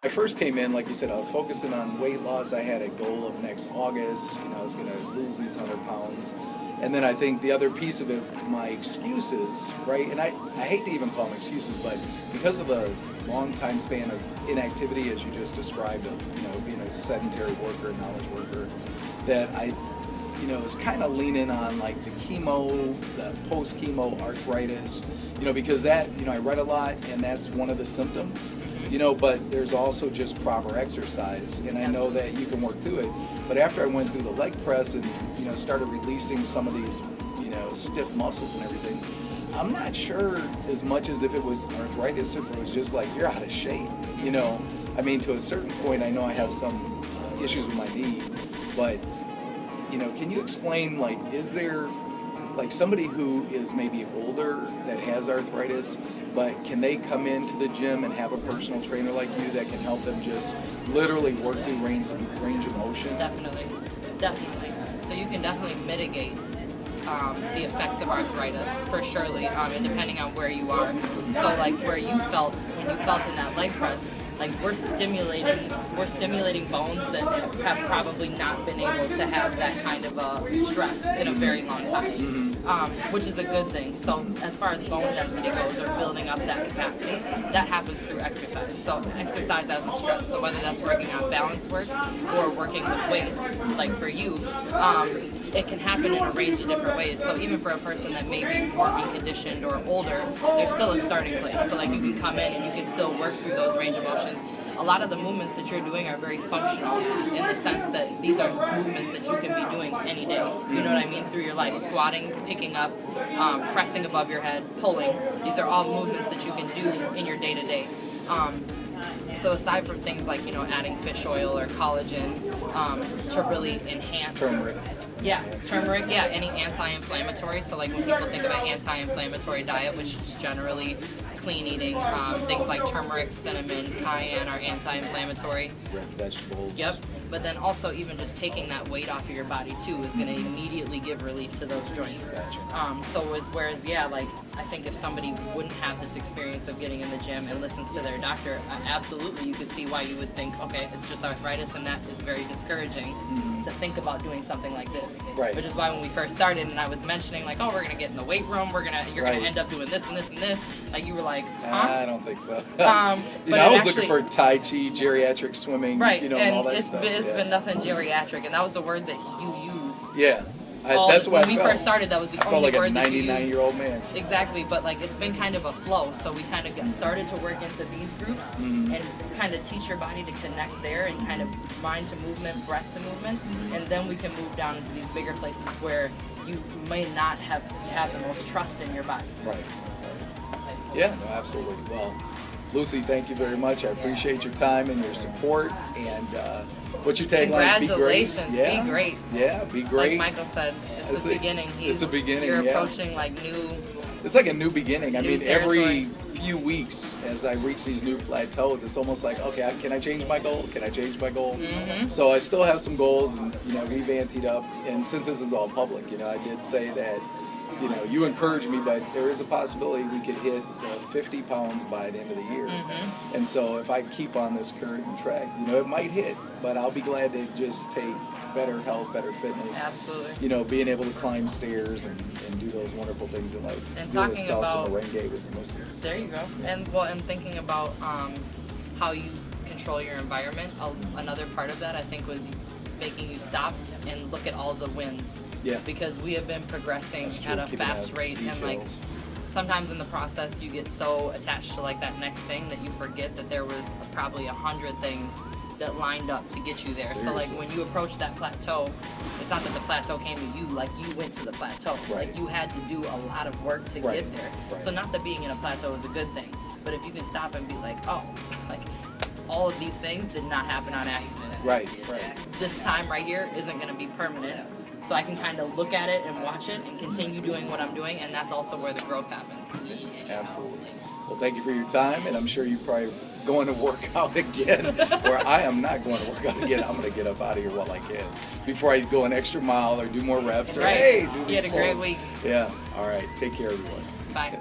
I first came in, like you said, I was focusing on weight loss. I had a goal of next August. I was going to lose these 100 pounds. And then I think the other piece of it, my excuses, right? And I hate to even call them excuses, but because of the long time span of inactivity, as you just described, of being a sedentary worker, knowledge worker, that I was kind of leaning on like the chemo, the post-chemo arthritis, because that, I read a lot, and that's one of the symptoms. But there's also just proper exercise, and I know that you can work through it. But after I went through the leg press and, started releasing some of these, stiff muscles and everything, I'm not sure as much as if it was arthritis, if it was just like, you're out of shape, to a certain point, I know I have some issues with my knee, but, can you explain, like, is there, like, somebody who is maybe older that has arthritis, but can they come into the gym and have a personal trainer like you that can help them just literally work through range of motion? Definitely. So you can definitely mitigate the effects of arthritis for surely, and depending on where you are. So like where you felt when you felt in that leg press, like we're stimulating bones that have probably not been able to have that kind of stress in a very long time, which is a good thing. So as far as bone density goes, or building up that capacity, that happens through exercise. So exercise as a stress. So whether that's working on balance work or working with weights, like for you, it can happen in a range of different ways. So even for a person that may be more unconditioned or older, there's still a starting place. So like you can come in and you can still work through those range of motion. A lot of the movements that you're doing are very functional in the sense that these are movements that you can be doing any day. You know what I mean? Through your life, squatting, picking up, pressing above your head, pulling. These are all movements that you can do in your day-to-day. So aside from things like, adding fish oil or collagen to really enhance... Turmeric. Yeah, turmeric, any anti-inflammatory. So like when people think of an anti-inflammatory diet, which is generally clean eating, things like turmeric, cinnamon, cayenne are anti-inflammatory. Red vegetables. Yep. But then also even just taking that weight off of your body too is going to immediately give relief to those joints. Gotcha. Whereas I think if somebody wouldn't have this experience of getting in the gym and listens to their doctor, absolutely you could see why you would think, okay, it's just arthritis, and that is very discouraging to think about doing something like this. Right. Which is why when we first started and I was mentioning like, oh, we're going to get in the weight room, you're going to end up doing this and this and this, like you were like, huh? I don't think so. But I was looking for Tai Chi, geriatric swimming, right, and all that stuff. It's been nothing geriatric, and that was the word that you used. Yeah. That's what when we first started, that was the only word that you used. I felt like a 99-year-old man. Exactly, but like it's been kind of a flow, so we kind of started to work into these groups and kind of teach your body to connect there and kind of mind to movement, breath to movement, and then we can move down into these bigger places where you may not have the most trust in your body. Right. Yeah, no, absolutely. Well, Lucy, thank you very much. I appreciate your time and your support. And what's your tagline? Congratulations. Be great. Yeah. Be great. Yeah, be great. Like Michael said, it's the beginning. It's a beginning. You're approaching like new. It's like a new beginning. I mean, territory. Every few weeks, as I reach these new plateaus, it's almost like, okay, can I change my goal? Can I change my goal? So I still have some goals, and we've anteed up. And since this is all public, I did say that. You encourage me, but there is a possibility we could hit 50 pounds by the end of the year. And so if I keep on this current track, it might hit, but I'll be glad to just take better health, better fitness. Absolutely. Being able to climb stairs and do those wonderful things in life. And do talking a salsa about merengue with the missus. There you go. And thinking about how you control your environment, another part of that I think was making you stop and look at all the wins. Yeah. Because we have been progressing at a fast rate, and like sometimes in the process you get so attached to like that next thing that you forget that there was probably 100 things that lined up to get you there. Seriously. So like when you approach that plateau, it's not that the plateau came to you, like you went to the plateau. Right. Like you had to do a lot of work to get there. Right. So not that being in a plateau is a good thing, but if you can stop and be like, oh, like all of these things did not happen on accident. Right. This time right here isn't going to be permanent. So I can kind of look at it and watch it and continue doing what I'm doing, and that's also where the growth happens. Absolutely. Well, thank you for your time, and I'm sure you're probably going to work out again, or I am not going to work out again. I'm going to get up out of here while I can before I go an extra mile or do more reps or, hey, do You these had a great pulls. week. Yeah. All right. Take care, everyone. Bye.